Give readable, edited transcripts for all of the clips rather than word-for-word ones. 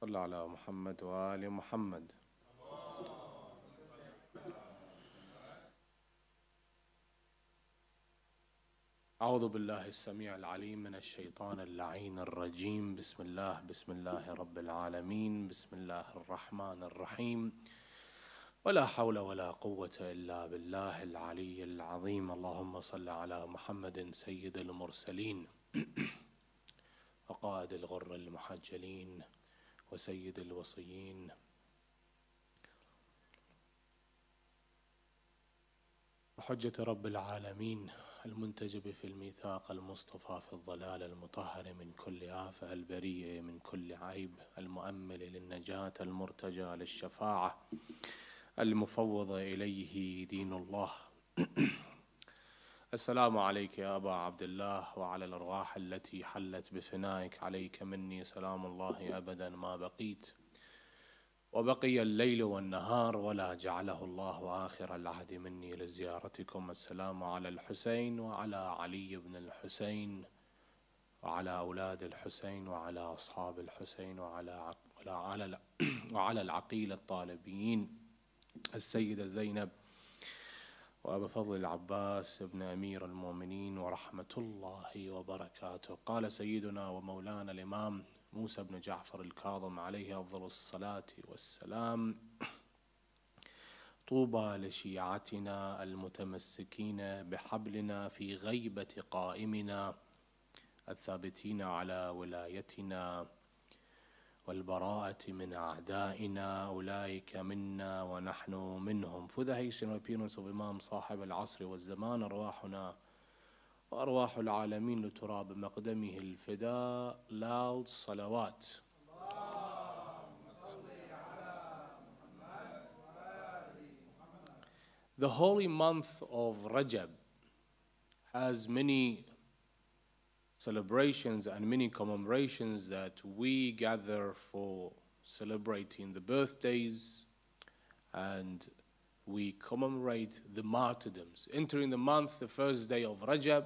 صل على محمد وآل محمد. أعوذ بالله السميع العليم من الشيطان اللعين الرجيم. بسم الله رب العالمين. بسم الله الرحمن الرحيم. ولا حول ولا قوة إلا بالله العلي العظيم. اللهم صل على محمد سيد المرسلين وقائد الغر المحجلين وسيد الوصيين وحجة رب العالمين المنتجب في الميثاق المصطفى في الضلال المطهر من كل آفة البريء من كل عيب المؤمل للنجاة المرتجى للشفاعة المفوض إليه دين الله. السلام عليك يا أبا عبد الله وعلى الأرواح التي حلت بفنائك. عليك مني سلام الله أبدا ما بقيت وبقي الليل والنهار ولا جعله الله آخر العهد مني لزيارتكم. السلام على الحسين وعلى علي بن الحسين وعلى أولاد الحسين وعلى أصحاب الحسين وعلى العقيل الطالبيين السيدة زينب وأبا فضل العباس ابن أمير المؤمنين ورحمة الله وبركاته. قال سيدنا ومولانا الإمام موسى بن جعفر الكاظم عليه أفضل الصلاة والسلام: طوبى لشيعتنا المتمسكين بحبلنا في غيبة قائمنا الثابتين على ولايتنا والبراءة من أعدائنا أولئك منا ونحن منهم. For the hasten and appearance of Imam صاحب العصر والزمان أرواحنا وأرواح العالمين لتراب مقدمه الفداء loud صلوات. The holy month of Rajab has many celebrations and many commemorations that we gather for celebrating the birthdays, and we commemorate the martyrdoms. Entering the month, the first day of Rajab,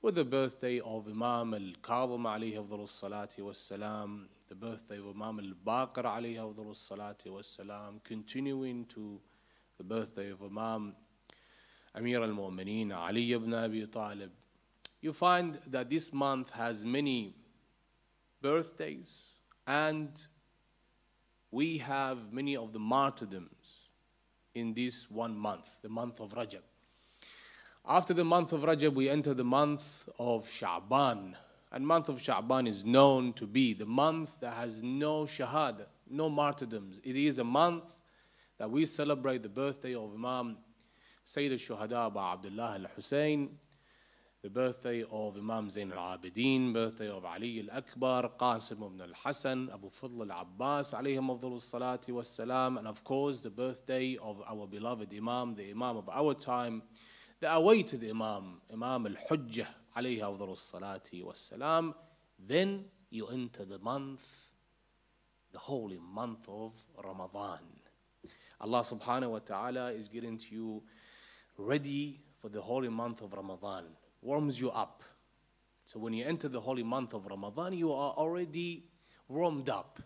with the birthday of Imam AlKdham alayhi afdalus salati wassalam, the birthday of Imam Al-Baqir alayhi afdalus salati wassalam, continuing to the birthday of Imam Amir al-Mu'mineen Ali ibn Abi Talib. You find that this month has many birthdays, and we have many of the martyrdoms in this one month, the month of Rajab. After the month of Rajab, we enter the month of Sha'ban. And month of Sha'ban is known to be the month that has no shahada, no martyrdoms. It is a month that we celebrate the birthday of Imam Sayyid al-Shuhada Abu Abdullah al-Hussein, the birthday of Imam Zain al-Abidin, birthday of Ali al-Akbar, Qasim ibn al-Hasan, Abu Fadl al-Abbas, alayhim afdalus salati wassalam, and of course the birthday of our beloved Imam, the Imam of our time, the awaited Imam, Imam al-Hujjah, alayhi afdalus salati wassalam. Then you enter the month, the holy month of Ramadan. Allah subhanahu wa ta'ala is getting to you ready for the holy month of Ramadan. Warms you up. So when you enter the holy month of Ramadan, you are already warmed up.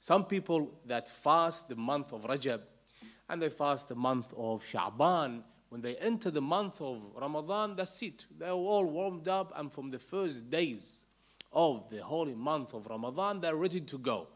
Some people that fast the month of Rajab and they fast the month of Sha'ban, when they enter the month of Ramadan, that's it. They're all warmed up, and from the first days of the holy month of Ramadan, they're ready to go.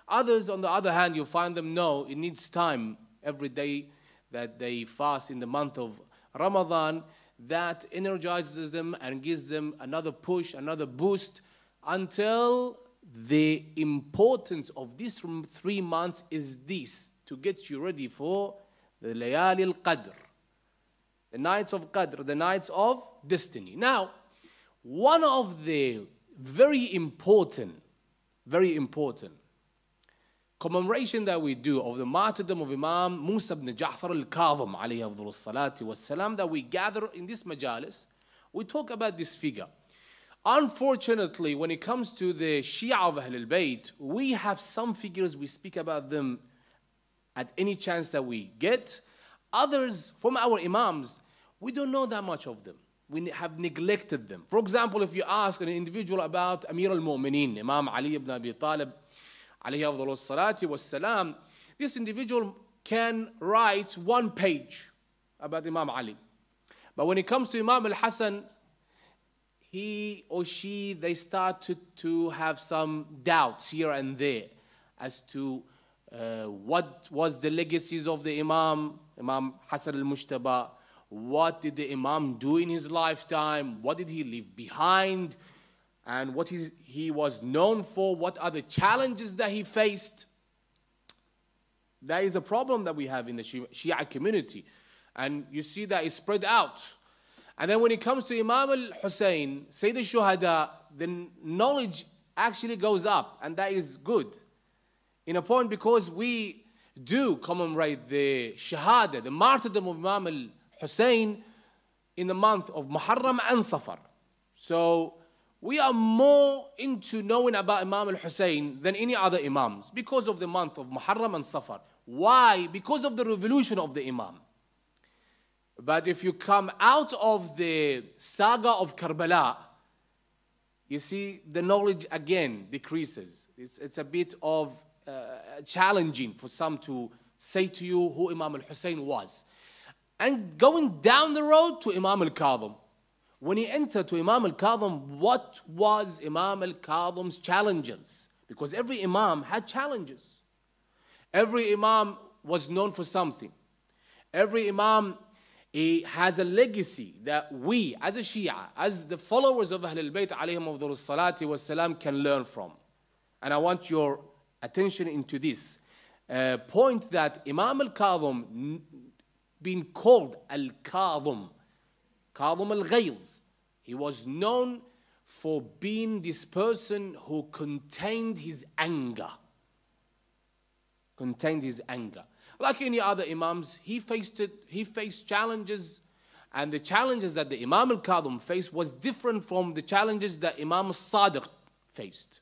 Others, on the other hand, you find them, no, it needs time every day that they fast in the month of Ramadan. That energizes them and gives them another push, another boost, until the importance of these 3 months is this: to get you ready for the Layali al-Qadr, the nights of Qadr, the nights of destiny. Now, one of the very important commemoration that we do of the martyrdom of Imam Musa ibn Ja'far al-Kadham alayhi afdalus salati wassalam, that we gather in this majalis, we talk about this figure. Unfortunately, when it comes to the Shia of Ahlul Bayt, we have some figures, we speak about them at any chance that we get. Others, from our Imams, we don't know that much of them. We have neglected them. For example, if you ask an individual about Amir al-Mu'mineen, Imam Ali ibn Abi Talib alayhi afdalu salati wassalam, this individual can write 1 page about Imam Ali. But when it comes to Imam al-Hasan, he or she, they started to have some doubts here and there as to what was the legacies of the Imam Hasan al-Mujtaba. What did the Imam do in his lifetime? What did he leave behind? And what he was known for? What are the challenges that he faced? That is a problem that we have in the Shia community. And you see that it's spread out. And then when it comes to Imam al-Hussein, Sayyid al-Shuhada, the knowledge actually goes up. And that is good. In a point, because we do commemorate the Shahada, the martyrdom of Imam al-Hussein in the month of Muharram and Safar. So we are more into knowing about Imam al-Hussein than any other Imams because of the month of Muharram and Safar. Why? Because of the revolution of the Imam. But if you come out of the saga of Karbala, you see the knowledge again decreases. It's a bit of challenging for some to say to you who Imam al-Hussein was. And going down the road to Imam al-Kadham. When he entered to Imam al-Kadham, what was Imam al-Kadham's challenges? Because every Imam had challenges. Every Imam was known for something. Every Imam has a legacy that we, as a Shia, as the followers of Ahlul Bayt alayhim afdalu salati wassalam, can learn from. And I want your attention into this point that Imam al-Kadham, being called al-Kadham, Kadham al-Ghayz, he was known for being this person who contained his anger. Contained his anger. Like any other Imams, he faced challenges, and the challenges that the Imam al-Kadham faced was different from the challenges that Imam al-Sadiq faced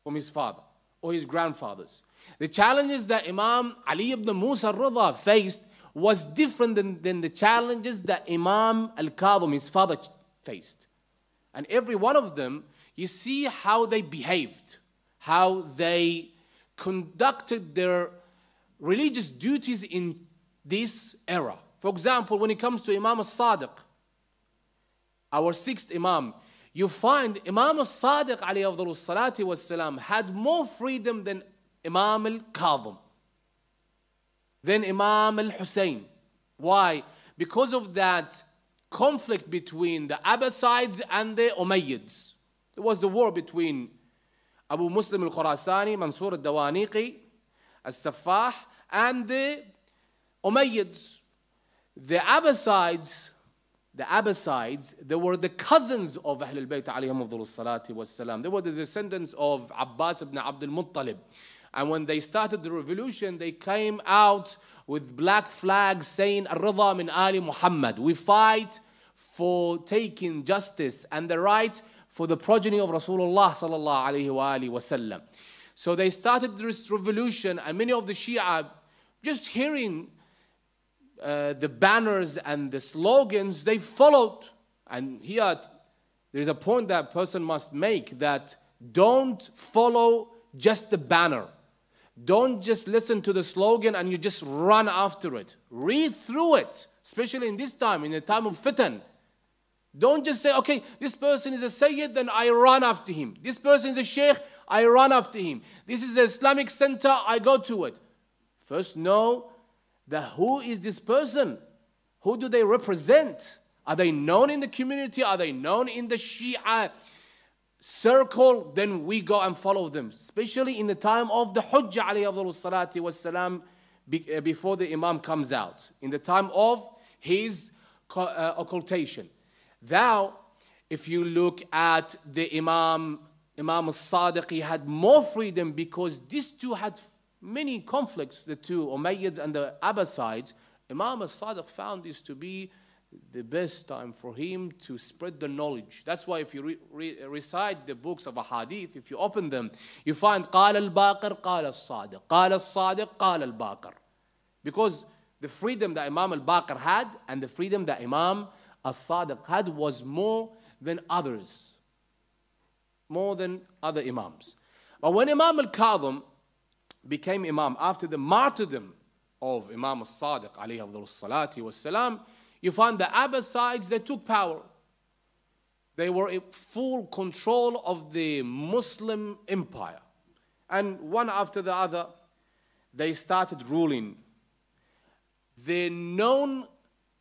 from his father or his grandfathers. The challenges that Imam Ali ibn Musa al-Ridha faced was different than the challenges that Imam al-Kadham, his father, faced. And every one of them, you see how they behaved, how they conducted their religious duties in this era. For example, when it comes to Imam al-Sadiq, our 6th Imam, you find Imam al-Sadiq alayhi afdalu salati wassalam had more freedom than Imam al-Kadham, than Imam al-Hussein. Why? Because of that conflict between the Abbasides and the Umayyads. There was the war between Abu Muslim al-Khurasani, Mansur al-Dawaniqi, al-Saffah, and the Umayyads. The Abbasides, they were the cousins of Ahlul Bayt alayhim afdalu salati wassalam. They were the descendants of Abbas ibn Abdul Muttalib. And when they started the revolution, they came out with black flags saying, Ar-Ridha min Ali Muhammad. We fight for taking justice and the right for the progeny of Rasulullah sallallahu alayhi wa alihi wasallam. So they started this revolution, and many of the Shia, just hearing the banners and the slogans, they followed. And here, there's a point that a person must make, that don't follow just the banner. Don't just listen to the slogan and you just run after it. Read through it, especially in this time, in the time of fitan. Don't just say, okay, this person is a Sayyid, then I run after him. This person is a Sheikh, I run after him. This is an Islamic center, I go to it. First, know that who is this person? Who do they represent? Are they known in the community? Are they known in the Shia circle? Then we go and follow them. Especially in the time of the Hujjah alayhi afdalu salati wassalam, before the Imam comes out. In the time of his occultation. Now, if you look at the Imam al-Sadiq, he had more freedom because these two had many conflicts, the two Umayyads and the Abbasides. Imam al-Sadiq found this to be the best time for him to spread the knowledge. That's why if you recite the books of Ahadith, if you open them, you find قال الباقر قال الصادق قال الصادق قال الباقر. Because the freedom that Imam al-Baqir had and the freedom that Imam al-Sadiq had was more than others. More than other Imams. But when Imam Al-Qadham became Imam after the martyrdom of Imam Al-Sadiq alayhi afdalus salati wassalam, you find the Abbasides, they took power. They were in full control of the Muslim empire. And one after the other, they started ruling. The known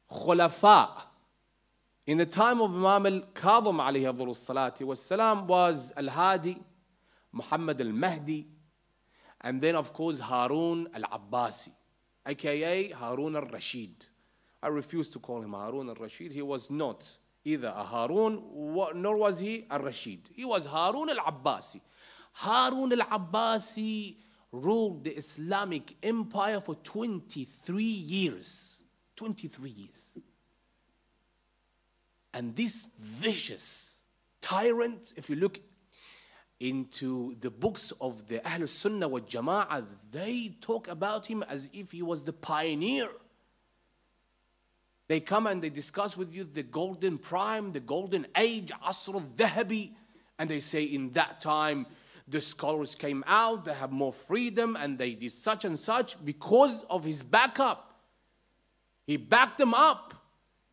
khulafa in the time of Imam Al-Qadham alayhi afdalus salati wassalam was Al-Hadi, Muhammad Al-Mahdi, and then of course Harun Al-Abbasi, aka Harun Al-Rashid. I refuse to call him Harun Al-Rashid. He was not either a Harun, nor was he Al-Rashid. He was Harun Al-Abbasi. Harun Al-Abbasi ruled the Islamic empire for 23 years. 23 years. And this vicious tyrant, if you look into the books of the Ahlul Sunnah wal Jama'ah, they talk about him as if he was the pioneer. They come and they discuss with you the golden prime, the golden age, Asr al-Dhahabi, and they say in that time the scholars came out, they have more freedom, and they did such and such because of his backup. He backed them up.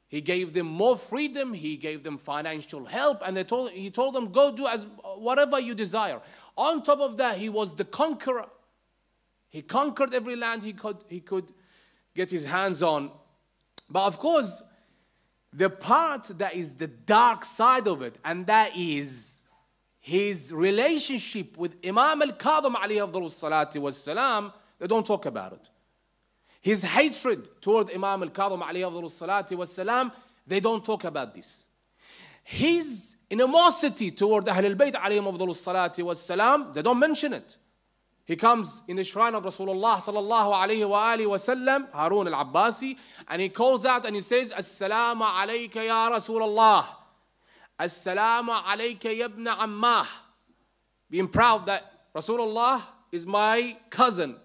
He gave them more freedom. He gave them financial help, and he told them, go do as whatever you desire. On top of that, he was the conqueror. He conquered every land he could get his hands on. But of course, the part that is the dark side of it, and that is his relationship with Imam Al-Qadham alayhi afdalus salati wassalam, they don't talk about it. His hatred toward Imam Al-Qadham alayhi afdalus salati wassalam, they don't talk about this. His animosity toward Ahlul Bayt alayhim afdalus salati wassalam, they don't mention it. He comes in the shrine of Rasulullah sallallahu alayhi wa alihi wa sallam, Harun al-Abbasi, and he calls out and he says, Assalamu alayka ya Rasulullah. Assalamu alayka ya ibn Ammah. Being proud that Rasulullah is my cousin.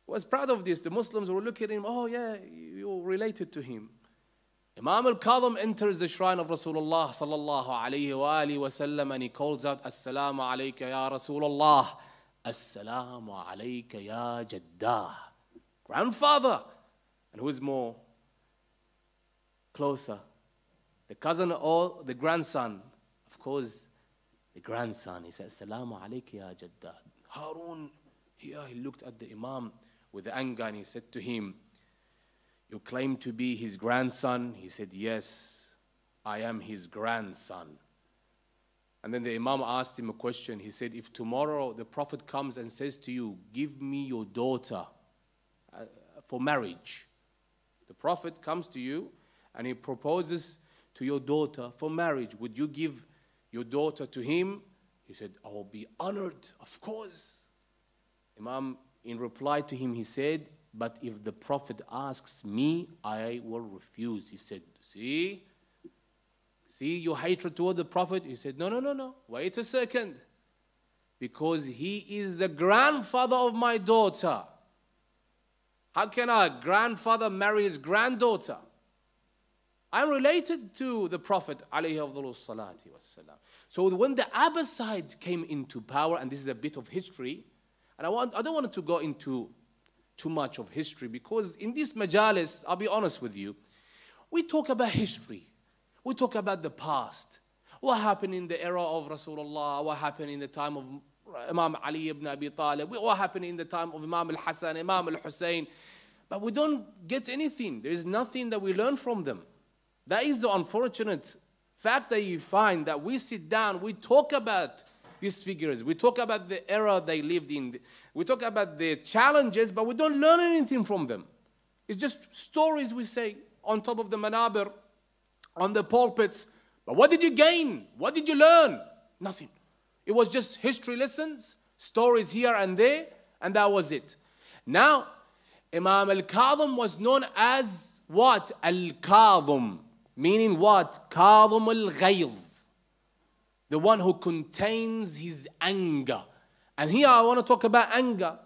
He was proud of this. The Muslims were looking at him, oh yeah, you're related to him. Imam Al-Qadham enters the shrine of Rasulullah sallallahu alayhi wa alihi wa sallam, and he calls out, Assalamu alayka ya Rasulullah. Assalamu alayka ya Jaddah. Grandfather. And who is more closer? The cousin or the grandson? Of course, the grandson. He said, Assalamu alayka ya Jaddah. Harun, here he looked at the Imam with anger and he said to him, you claim to be his grandson? He said, yes, I am his grandson. And then the Imam asked him a question. He said, if tomorrow the Prophet comes and says to you, give me your daughter for marriage. The Prophet comes to you and he proposes to your daughter for marriage. Would you give your daughter to him? He said, I will be honored, of course. Imam, in reply to him, he said, but if the Prophet asks me, I will refuse. He said, see your hatred toward the Prophet? He said, no, wait a second. Because he is the grandfather of my daughter. How can a grandfather marry his granddaughter? I'm related to the Prophet alayhi afdalus salati wassalam. So when the Abbasides came into power, and this is a bit of history, and I don't want to go into too much of history, because in this majalis, I'll be honest with you, we talk about history. We talk about the past. What happened in the era of Rasulullah? What happened in the time of Imam Ali ibn Abi Talib? What happened in the time of Imam Al-Hasan, Imam Al-Hussein? But we don't get anything. There is nothing that we learn from them. That is the unfortunate fact that you find, that we sit down, we talk about these figures. We talk about the era they lived in. We talk about the challenges, but we don't learn anything from them. It's just stories we say on top of the manabir, on the pulpits. But what did you gain? What did you learn? Nothing. It was just history lessons, stories here and there, and that was it. Now, Imam Al-Qadham was known as what? Al-Qadham. Meaning what? Qadham al-Ghayz. The one who contains his anger. And here I want to talk about anger.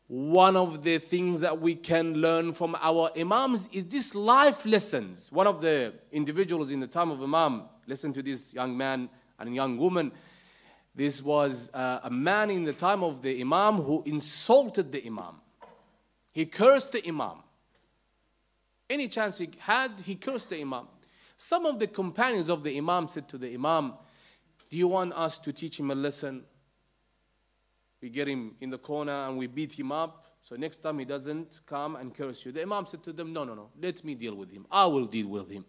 One of the things that we can learn from our Imams is these life lessons. One of the individuals in the time of Imam, listen to this young man and young woman. This was a man in the time of the Imam who insulted the Imam. He cursed the Imam. Any chance he had, he cursed the Imam. Some of the companions of the Imam said to the Imam, do you want us to teach him a lesson? We get him in the corner and we beat him up, so next time he doesn't come and curse you. The Imam said to them, no, let me deal with him. I will deal with him.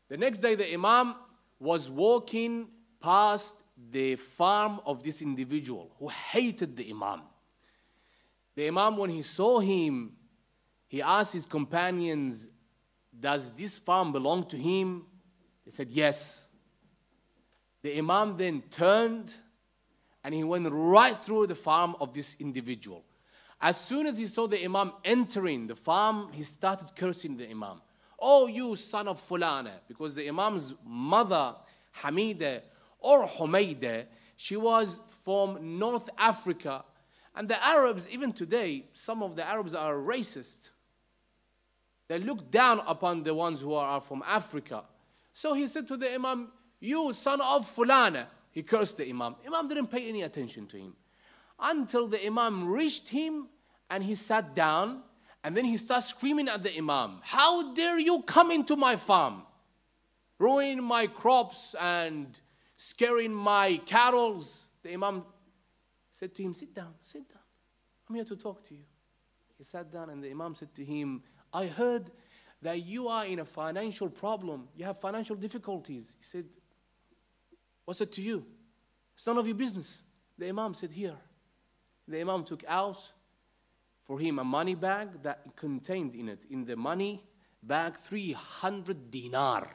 The next day the Imam was walking past the farm of this individual who hated the Imam. The Imam, when he saw him, he asked his companions, does this farm belong to him? They said, yes. The Imam then turned and he went right through the farm of this individual. As soon as he saw the Imam entering the farm, he started cursing the Imam. Oh, you son of Fulana. Because the Imam's mother, Hamida or Humayda, she was from North Africa. And the Arabs, even today, some of the Arabs are racist. They look down upon the ones who are from Africa. So he said to the Imam, you son of Fulana. He cursed the Imam. Imam didn't pay any attention to him. Until the Imam reached him and he sat down. And then he starts screaming at the Imam, how dare you come into my farm, ruining my crops and scaring my cattle. The Imam said to him, sit down. I'm here to talk to you. He sat down and the Imam said to him, I heard that you are in a financial problem. You have financial difficulties. He said, what's it to you? It's none of your business. The Imam said, here. The Imam took out for him a money bag that contained in the money bag 300 dinar.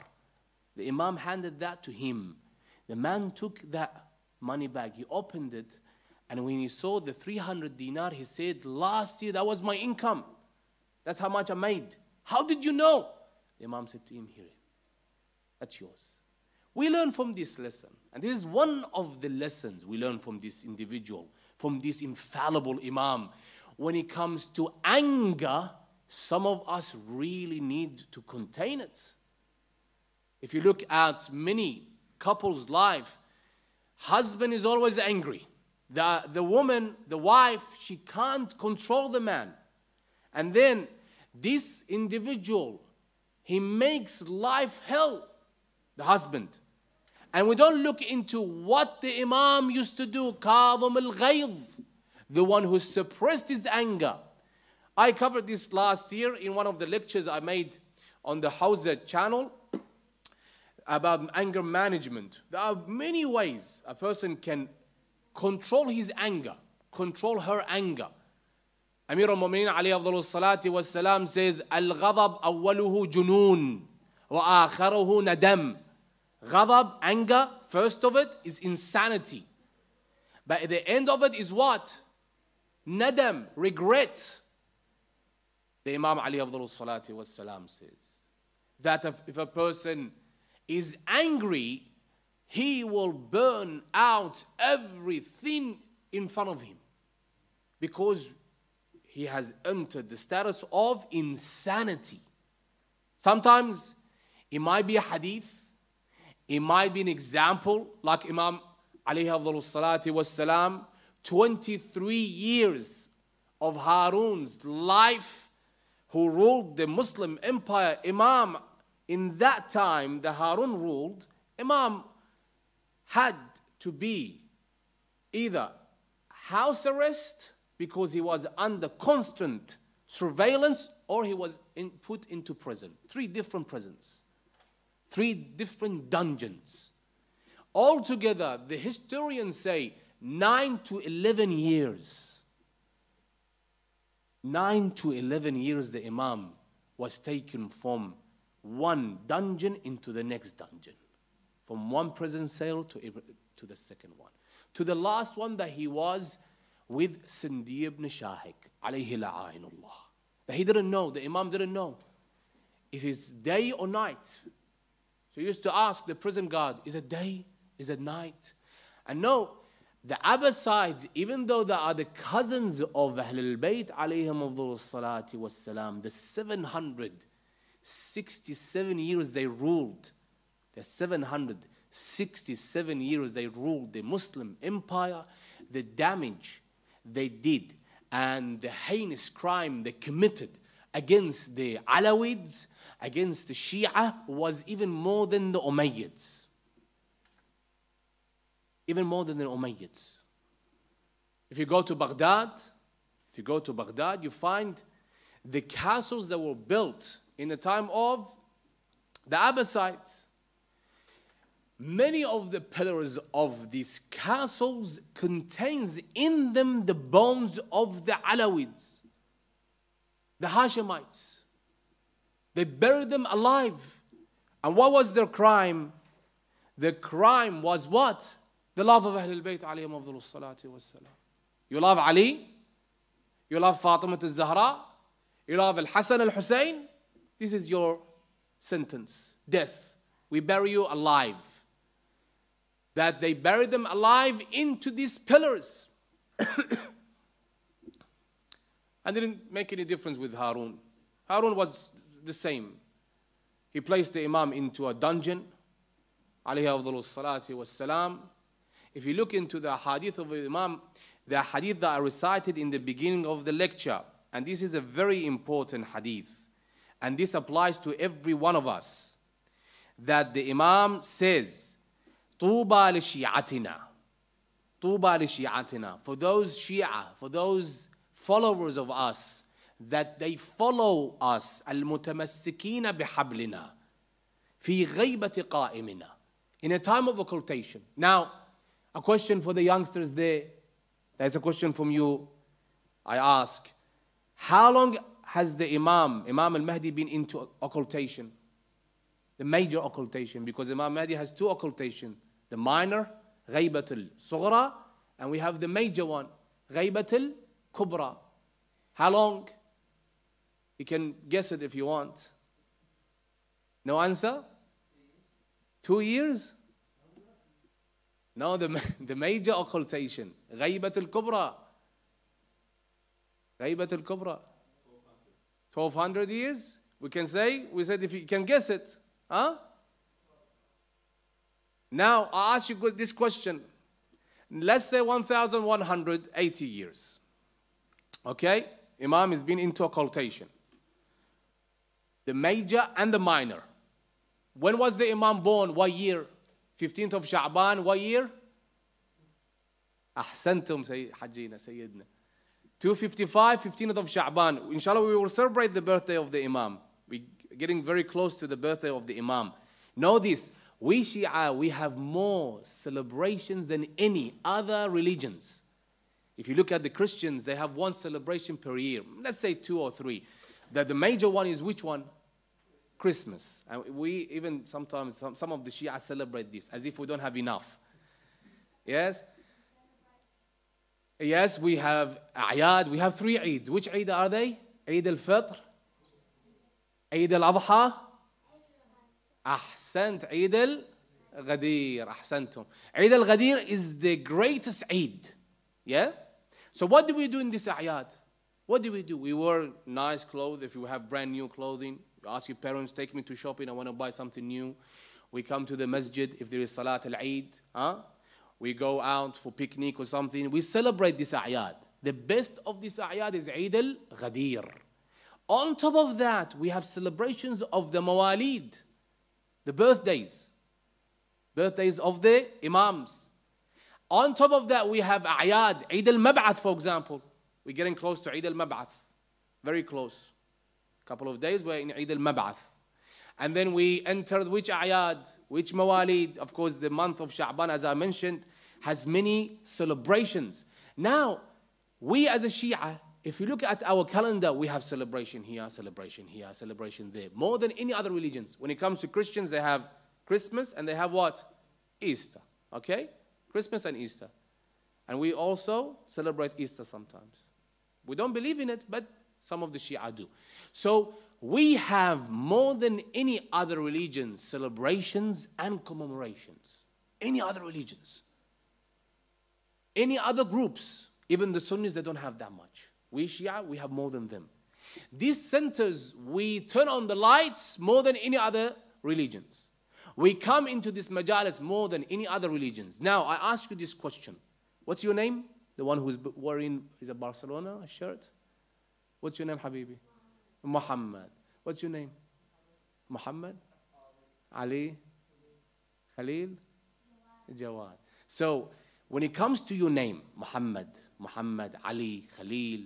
The Imam handed that to him. The man took that money bag, he opened it, and when he saw the 300 dinar, he said, last year that was my income. That's how much I made. How did you know? The Imam said to him, here, that's yours. We learn from this lesson, and this is one of the lessons we learn from this individual, from this infallible Imam. When it comes to anger, some of us really need to contain it. If you look at many couples' life, husband is always angry. The woman, the wife, she can't control the man. And then this individual, he makes life hell, the husband. And we don't look into what the Imam used to do, Kadhim al-Ghayz, the one who suppressed his anger. I covered this last year in one of the lectures I made on the Hawza channel about anger management. There are many ways a person can control his anger, control her anger. Amir al-Mu'mineen alayhi afdalu salati was salam says, Al-ghadab awwaluhu junoon wa akharuhu nadam. Ghadab, anger, first of it is insanity. But at the end of it is what? Nadam, regret. The Imam alayhi afdalu salati was salam says that if a person is angry, he will burn out everything in front of him because he has entered the status of insanity. Sometimes it might be a hadith, it might be an example, like Imam alayhi afdalu salati was salam, 23 years of Harun's life, who ruled the Muslim empire. Imam, in that time, the Harun ruled, Imam had to be either house arrest because he was under constant surveillance, or he was put into prison. 3 different prisons, 3 different dungeons. Altogether, the historians say 9 to 11 years. 9 to 11 years the Imam was taken from one dungeon into the next dungeon. From one prison cell to the second one. To the last one that he was with Sindi ibn Shahik, alayhi la'ainullah. That he didn't know, the Imam didn't know if it's day or night. So he used to ask the prison guard, is it day? Is it night? And no, the Abbasides, even though they are the cousins of Ahlul Bayt, alayhim afdalu salati was salam, the 767 years they ruled, the 767 67 years they ruled the Muslim empire, the damage they did and the heinous crime they committed against the Alawids, against the Shia, was even more than the Umayyads. Even more than the Umayyads. If you go to Baghdad, you find the castles that were built in the time of the Abbasides. Many of the pillars of these castles contains in them the bones of the Alawids, the Hashemites. They buried them alive. And what was their crime? The crime was what? The love of Ahlul Bayt alayhim afdalu salati wassalam. You love Ali, you love Fatima al-Zahra, you love Al-Hasan al-Hussein, this is your sentence, death. We bury you alive. That they buried them alive into these pillars. And didn't make any difference with Harun. Harun was the same. He placed the Imam into a dungeon. Alayhi afdalu salati wassalam. If you look into the hadith of the Imam, the hadith that are recited in the beginning of the lecture, and this is a very important hadith, and this applies to every one of us, that the Imam says, طوبى لشيعتنا. طوبى لشيعتنا. For those Shia, for those followers of us, that they follow us, المتمسكين بحبلنا في غيبة قائمنا, in a time of occultation. Now, a question for the youngsters there. There's a question from you. I ask, how long has the Imam Al-Mahdi been into occultation? The major occultation, because Imam Mahdi has two occultation. The minor, غيبة الصغرى, and we have the major one, غيبة الكبرى. How long? You can guess it if you want. No answer? 2 years? No, the major occultation, غيبة الكبرى. غيبة الكبرى. 1200 years? We said if you can guess it. Huh? Now, I ask you this question. Let's say 1180 years. Okay? Imam has been into occultation. The major and the minor. When was the Imam born? What year? 15th of Sha'ban. What year? أحسنتم حجينا سيدنا. 255, 15th of Sha'ban. Inshallah, we will celebrate the birthday of the Imam. We're getting very close to the birthday of the Imam. Know this. We Shia, we have more celebrations than any other religions. If you look at the Christians, they have one celebration per year. Let's say 2 or 3. That the major one is which one? Christmas. And we even sometimes, some of the Shia celebrate this as if we don't have enough. Yes? Yes, we have A'yad. We have 3 Eids. Which Eid are they? Eid al-Fitr, Eid al-Adha, أحسنت عيد الغدير. أحسنتم. Eid al-Ghadir is the greatest Eid. Yeah? So what do we do in this A'yad? What do? We wear nice clothes. If you have brand new clothing, you ask your parents, take me to shopping, I want to buy something new. We come to the masjid if there is Salat al-Eid. We go out for picnic or something. We celebrate this A'yad. The best of this A'yad is Eid al-Ghadir. On top of that, we have celebrations of the Mawalid, the birthdays of the Imams. On top of that, we have A'yad, Eid al-Mab'ath, for example. We're getting close to Eid al-Mab'ath, very close. Couple of days, we're in Eid al-Mab'ath. And then we entered which A'yad, which Mawalid. Of course, the month of Sha'ban, as I mentioned, has many celebrations. Now, we as a Shia, if you look at our calendar, we have celebration here, celebration here, celebration there. More than any other religions. When it comes to Christians, they have Christmas and they have what? Easter. Okay? Christmas and Easter. And we also celebrate Easter sometimes. We don't believe in it, but some of the Shia do. So we have more than any other religion celebrations and commemorations. Any other religions. Any other groups. Even the Sunnis, they don't have that much. We Shia, we have more than them. These centers, we turn on the lights more than any other religions. We come into this majalis more than any other religions. Now, I ask you this question. What's your name? The one who's wearing, is a Barcelona shirt? What's your name, Habibi? Muhammad. What's your name? Muhammad? Ali? Khalil? Jawad. So, when it comes to your name, Muhammad, Ali, Khalil,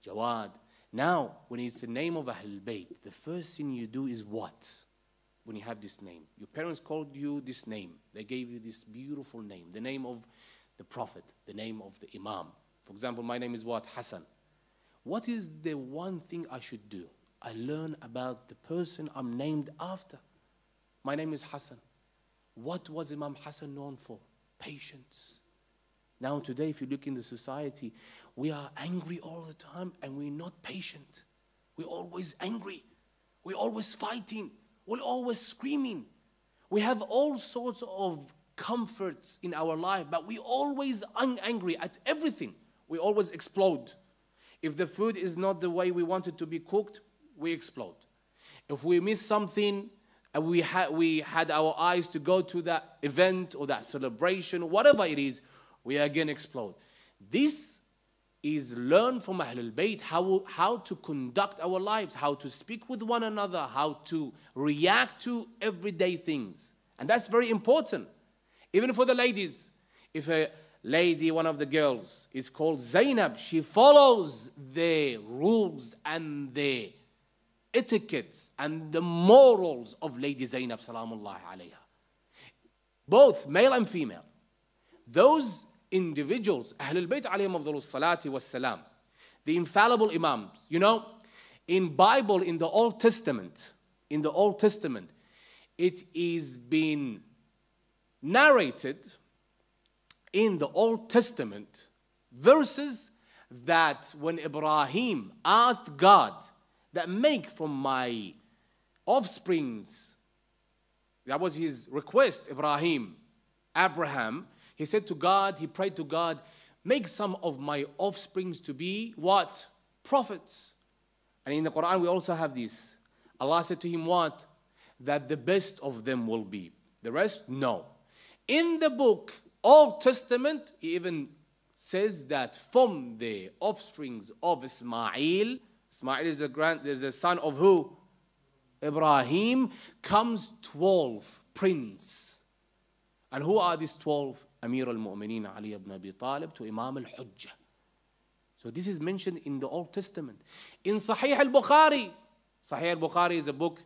Jawad, now, when it's the name of Ahlul Bayt, the first thing you do is what? When you have this name. Your parents called you this name. They gave you this beautiful name, the name of the Prophet, the name of the Imam. For example, my name is what? Hasan. What is the one thing I should do? I learn about the person I'm named after. My name is Hasan. What was Imam Hasan known for? Patience. Now today, if you look in the society, we are angry all the time and we're not patient. We're always angry. We're always fighting. We're always screaming. We have all sorts of comforts in our life, but we always angry at everything. We always explode. If the food is not the way we want it to be cooked, we explode. If we miss something and we had our eyes to go to that event or that celebration, whatever it is, we again explode. This is learn from Ahlul Bayt how to conduct our lives, how to speak with one another, how to react to everyday things. And that's very important. Even for the ladies, if a lady, one of the girls, is called Zainab, she follows the rules and the etiquettes and the morals of Lady Zainab, salamullahi alayha. Both male and female. Those individuals, Ahlul Bayt alayhim afdalus salati was salam, the infallible Imams. You know, in Bible, in the Old Testament, it is been narrated in the Old Testament verses that when Ibrahim asked God that make from my offsprings, that was his request, Abraham, he said to God, he prayed to God, make some of my offsprings to be what? Prophets. And in the Quran we also have this. Allah said to him what? That the best of them will be. The rest, no. In the book, Old Testament, he even says that from the offsprings of Ismail is the son of who? Ibrahim, comes 12 princes. And who are these 12? Amir al-Mu'mineen Ali ibn Abi Talib to Imam al-Hujjah. So this is mentioned in the Old Testament. In Sahih al-Bukhari is a book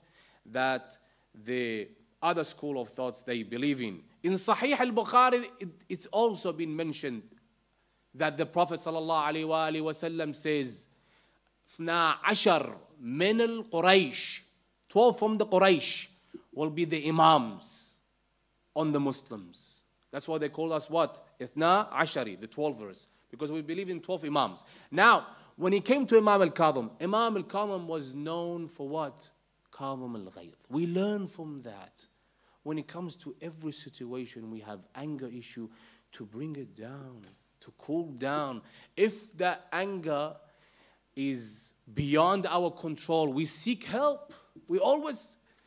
that the other school of thoughts they believe in. In Sahih al-Bukhari, it's also been mentioned that the Prophet sallallahu alaihi wasallam says, 12 min al-Quraysh, 12 from the Quraysh will be the Imams on the Muslims. That's why they call us what? Ithna Ashari, the 12 verse. Because we believe in 12 Imams. Now, when he came to Imam Al-Qadham was known for what? Qadham al-Ghayth. We learn from that. When it comes to every situation, we have anger issue, to bring it down, to cool down. If that anger is beyond our control, we seek help.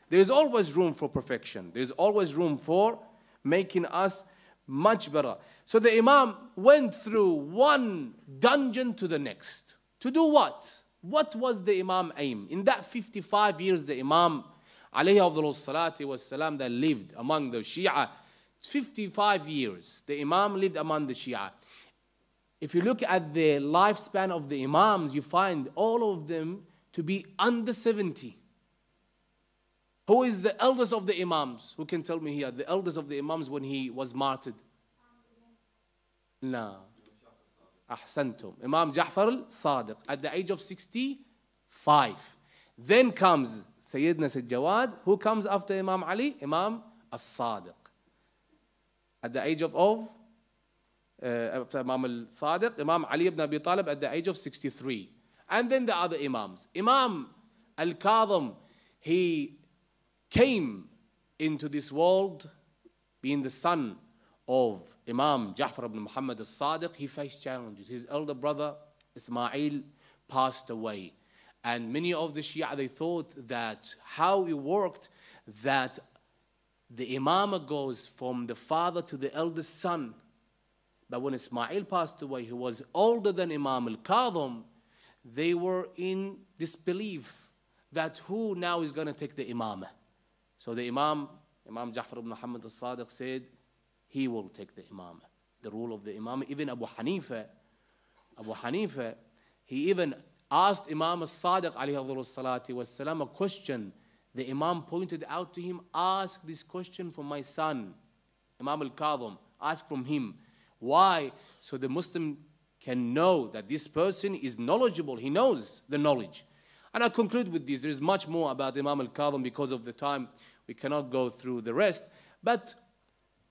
There's always room for perfection. There's always room for making us much better. So the Imam went through one dungeon to the next. To do what? What was the Imam aim? In that 55 years, the Imam alayhi afdalus salati was salam that lived among the Shia, 55 years, the Imam lived among the Shia. If you look at the lifespan of the Imams, you find all of them to be under 70. Who is the eldest of the Imams? Who can tell me here? The eldest of the Imams when he was martyred? No. Ahsantum. Imam Ja'far al-Sadiq at the age of 65. Then comes Sayyidina Sayyid Jawad. Who comes after Imam Ali? Imam al-Sadiq. At the age of after Imam al-Sadiq, Imam Ali ibn Abi Talib at the age of 63. And then the other Imams. Imam Al-Qadham, he came into this world being the son of Imam Ja'far ibn Muhammad al-Sadiq. He faced challenges. His elder brother Ismail passed away. And many of the Shia, they thought that how it worked, that the imam goes from the father to the eldest son. But when Ismail passed away, he was older than Imam Al-Qadham, they were in disbelief that who now is going to take the imamah. So the Imam Ja'far ibn Muhammad al-Sadiq said, he will take the imamah, the rule of the imamah. Even Abu Hanifa, he even asked Imam al-Sadiq alayhi a question. The Imam pointed out to him, ask this question from my son, Imam Al-Qadham, ask from him. Why? So the Muslim can know that this person is knowledgeable, he knows the knowledge. And I conclude with this. There is much more about Imam Al-Qadham. Because of the time, we cannot go through the rest. But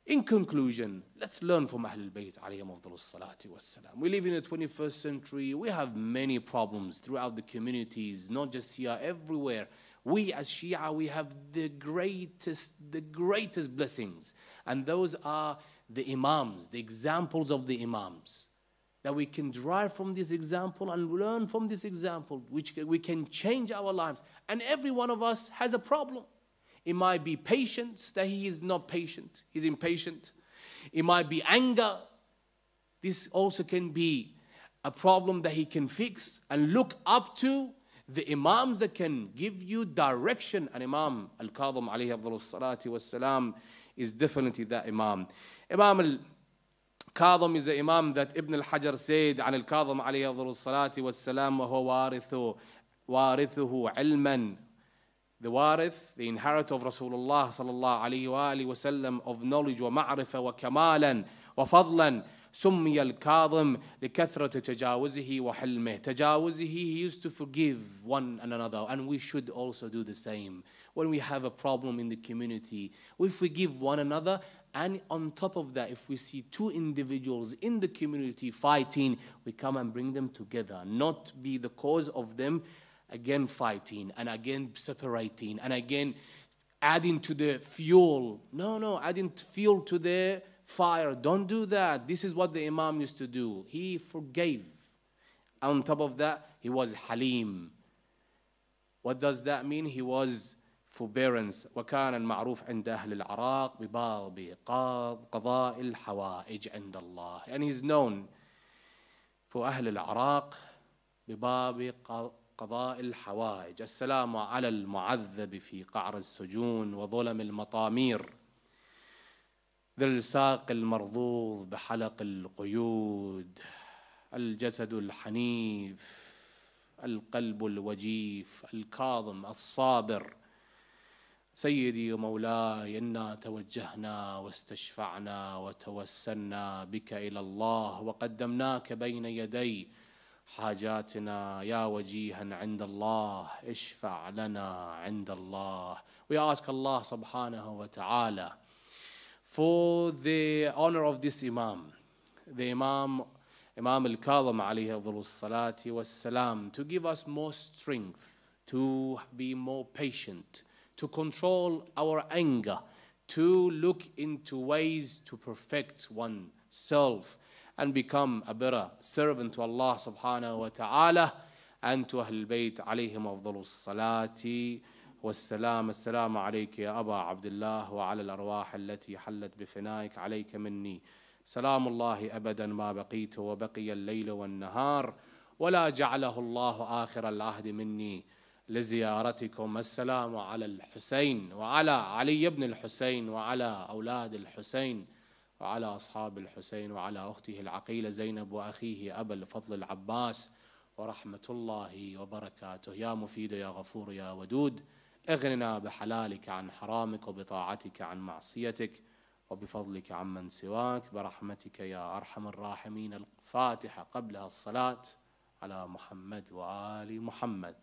in conclusion, let's learn from Ahlul Bayt alayhim afdalus salati wassalam. We live in the 21st century. We have many problems throughout the communities, not just here, everywhere. We as Shia, we have the greatest blessings. And those are the Imams, the examples of the Imams. That we can derive from this example and learn from this example, which we can change our lives. And every one of us has a problem. It might be patience, that he is not patient, he's impatient. It might be anger. This also can be a problem that he can fix and look up to the Imams that can give you direction. And Imam Al-Qadham alayhi afdalus salati wassalam is definitely that Imam. Imam Al-Qadham is the Imam that Ibn al-Hajar said عن القاضم عليه أفضل الصلاة والسلام وهو وارثه علما. The warith, the inheritor of Rasulullah sallallahu alayhi wa alihi wa sallam, of knowledge ومعرفة وكمالا وفضلا. سمي الكاظم لكثرة تجاوزه وحلمه. تجاوزه, he used to forgive one another, and we should also do the same. When we have a problem in the community, we forgive one another. And on top of that, if we see two individuals in the community fighting, we come and bring them together, not be the cause of them again fighting and again separating and again adding to the fuel. No, adding fuel to the fire. Don't do that. This is what the Imam used to do. He forgave. On top of that, he was Halim. What does that mean? He was forbearance. وكان المعروف عند أهل العراق بباب قضاء الحوائج عند الله. And he's known for أهل العراق بباب قضاء الحوائج. السلام على المعذب في قعر السجون وظلم المطامير. ذا الساق المرضوض بحلق القيود. الجسد الحنيف. القلب الوجيف. الكاظم الصابر. سيدي ومولاي إنا توجهنا واستشفعنا وتوسلنا بك إلى الله وقدمناك بين يدي حاجاتنا يا وجيها عند الله اشفع لنا عند الله. We ask Allah subhanahu wa ta'ala for the honor of this Imam, the Imam Al-Qadham alayhi afdalus salati wassalam, to give us more strength, to be more patient, to control our anger, to look into ways to perfect oneself and become a better servant to Allah subhanahu wa ta'ala and to Ahlul Bayt alayhim afdalus salati والسلام. السلام عليك يا أبا عبد الله وعلى الأرواح التي حلت بفنائك عليك مني سلام الله أبدا ما بقيت وبقي الليل والنهار ولا جعله الله آخر العهد مني لزيارتكم. السلام على الحسين وعلى علي بن الحسين وعلى أولاد الحسين وعلى أصحاب الحسين وعلى أخته العقيلة زينب وأخيه أبا الفضل العباس ورحمة الله وبركاته. يا مفيد يا غفور يا ودود اغننا بحلالك عن حرامك وبطاعتك عن معصيتك وبفضلك عمن سواك برحمتك يا أرحم الراحمين. الفاتحة قبلها الصلاة على محمد وآل محمد.